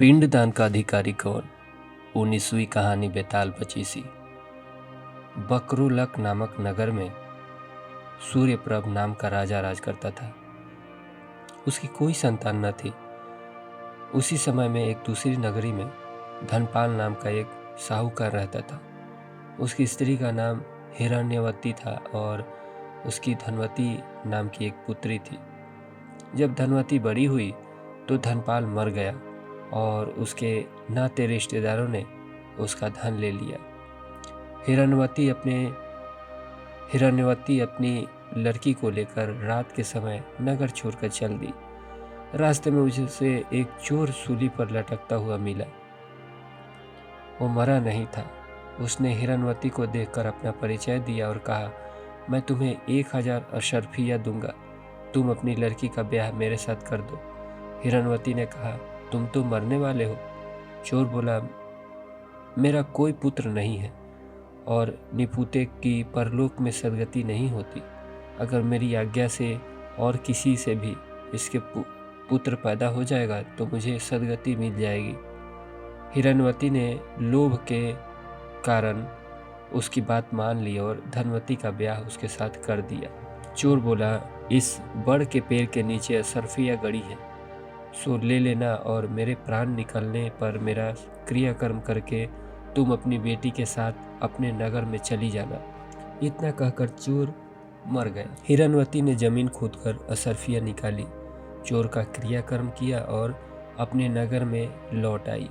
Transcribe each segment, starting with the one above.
पिंडदान का अधिकारी कौन? 19वीं कहानी बेताल पचीसी। बकरुलक नामक नगर में सूर्यप्रभ नाम का राजा राज करता था। उसकी कोई संतान न थी। उसी समय में एक दूसरी नगरी में धनपाल नाम का एक साहूकार रहता था। उसकी स्त्री का नाम हिरण्यवती था और उसकी धनवती नाम की एक पुत्री थी। जब धनवती बड़ी हुई तो धनपाल मर गया और उसके नाते रिश्तेदारों ने उसका धन ले लिया। हिरण्यवती अपनी लड़की को लेकर रात के समय नगर छोड़कर चल दी। रास्ते में उसे एक चोर सूली पर लटकता हुआ मिला। वो मरा नहीं था। उसने हिरण्यवती को देखकर अपना परिचय दिया और कहा, मैं तुम्हें 1000 अशर्फिया दूंगा, तुम अपनी लड़की का ब्याह मेरे साथ कर दो। हिरण्यवती ने कहा, तुम तो मरने वाले हो। चोर बोला, मेरा कोई पुत्र नहीं है और निपुते की परलोक में सदगति नहीं होती। अगर मेरी आज्ञा से और किसी से भी इसके पुत्र पैदा हो जाएगा तो मुझे सदगति मिल जाएगी। हिरण्यवती ने लोभ के कारण उसकी बात मान ली और धनवती का ब्याह उसके साथ कर दिया। चोर बोला, इस बड़ के पेड़ के नीचे अशर्फिया गड़ी है, सो ले लेना और मेरे प्राण निकलने पर मेरा क्रियाकर्म करके तुम अपनी बेटी के साथ अपने नगर में चली जाना। इतना कहकर चोर मर गया। हिरण्यवती ने जमीन खोदकर अशर्फिया निकाली, चोर का क्रियाकर्म किया और अपने नगर में लौट आई।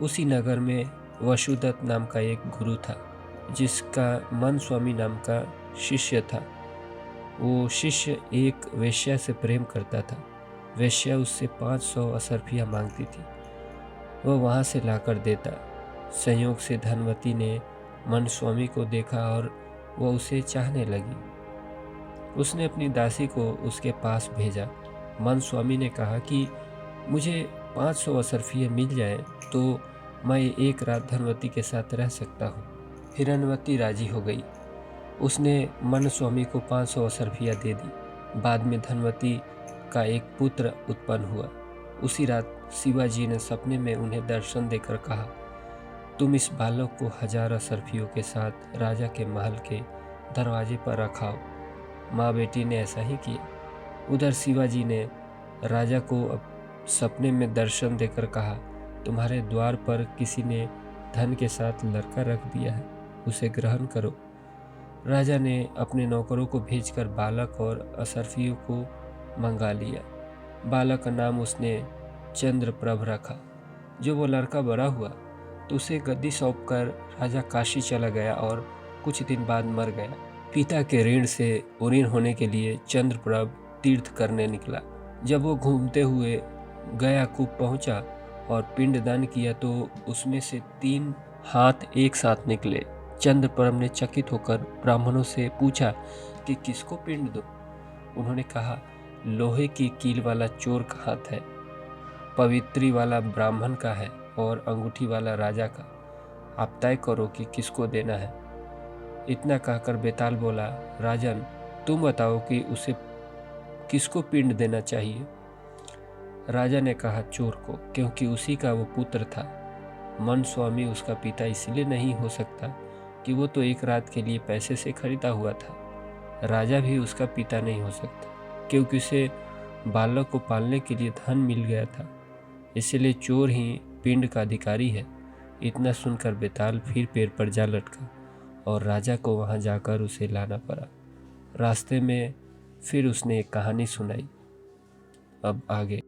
उसी नगर में वसुदत्त नाम का एक गुरु था, जिसका मन स्वामी नाम का शिष्य था। वो शिष्य एक वेश्या से प्रेम करता था। वेश्या उससे 500 अशर्फिया मांगती थी। वह वहाँ से लाकर देता। संयोग से धनवती ने मन स्वामी को देखा और वह उसे चाहने लगी। उसने अपनी दासी को उसके पास भेजा। मन स्वामी ने कहा कि मुझे 500 अशर्फिया मिल जाए तो मैं एक रात धनवती के साथ रह सकता हूँ। हिरण्यवती राजी हो गई। उसने मन स्वामी को 500 अशर्फिया दे दी। बाद में धनवती का एक पुत्र उत्पन्न हुआ। उसी रात शिवाजी ने सपने में उन्हें दर्शन देकर कहा, तुम इस बालक को 1000 अशर्फियों के साथ राजा के महल के दरवाजे पर रखाओ। माँ बेटी ने ऐसा ही किया। उधर शिवाजी ने राजा को सपने में दर्शन देकर कहा, तुम्हारे द्वार पर किसी ने धन के साथ लड़का रख दिया है, उसे ग्रहण करो। राजा ने अपने नौकरों को भेजकर बालक और अशर्फियों को मंगा लिया। बालक का नाम उसने चंद्रप्रभ रखा। जो वो लड़का बड़ा हुआ तो उसे गद्दी सौंपकर राजा काशी चला गया और कुछ दिन बाद मर गया। पिता के ऋण से उऋण होने के लिए चंद्रप्रभ तीर्थ करने निकला। जब वो घूमते हुए गया कूप पहुंचा और पिंडदान किया तो उसमें से 3 हाथ एक साथ निकले। चंद्रप्रभ ने चकित होकर ब्राह्मणों से पूछा कि किसको पिंड दो। उन्होंने कहा, लोहे की कील वाला चोर का हाथ है, पवित्री वाला ब्राह्मण का है और अंगूठी वाला राजा का। आप तय करो कि किसको देना है। इतना कहकर बेताल बोला, राजन तुम बताओ कि उसे किसको पिंड देना चाहिए। राजा ने कहा, चोर को, क्योंकि उसी का वो पुत्र था। मन स्वामी उसका पिता इसलिए नहीं हो सकता कि वो तो एक रात के लिए पैसे से खरीदा हुआ था। राजा भी उसका पिता नहीं हो सकता क्योंकि उसे बालक को पालने के लिए धन मिल गया था। इसलिए चोर ही पिंड का अधिकारी है। इतना सुनकर बेताल फिर पेड़ पर जा लटका और राजा को वहां जाकर उसे लाना पड़ा। रास्ते में फिर उसने एक कहानी सुनाई। अब आगे।